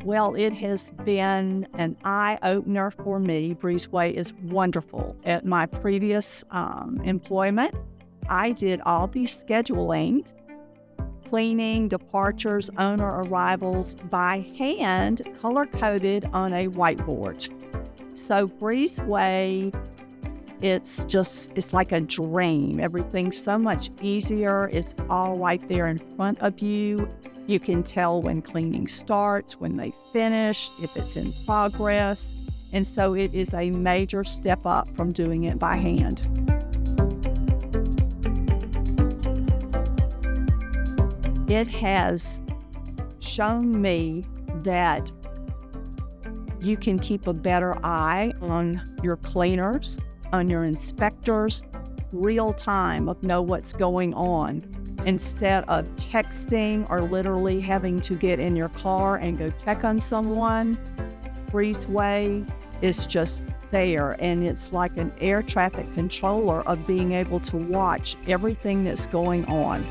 Well, it has been an eye-opener for me. Breezeway is wonderful. At my previous employment, I did all the scheduling, cleaning, departures, owner arrivals by hand, color-coded on a whiteboard. So Breezeway, it's like a dream. Everything's so much easier. It's all right there in front of you. You can tell when cleaning starts, when they finish, if it's in progress. And so it is a major step up from doing it by hand. It has shown me that you can keep a better eye on your cleaners, on your inspectors, real time of know what's going on, instead of texting or literally having to get in your car and go check on someone. Breezeway is just there, and it's like an air traffic controller of being able to watch everything that's going on.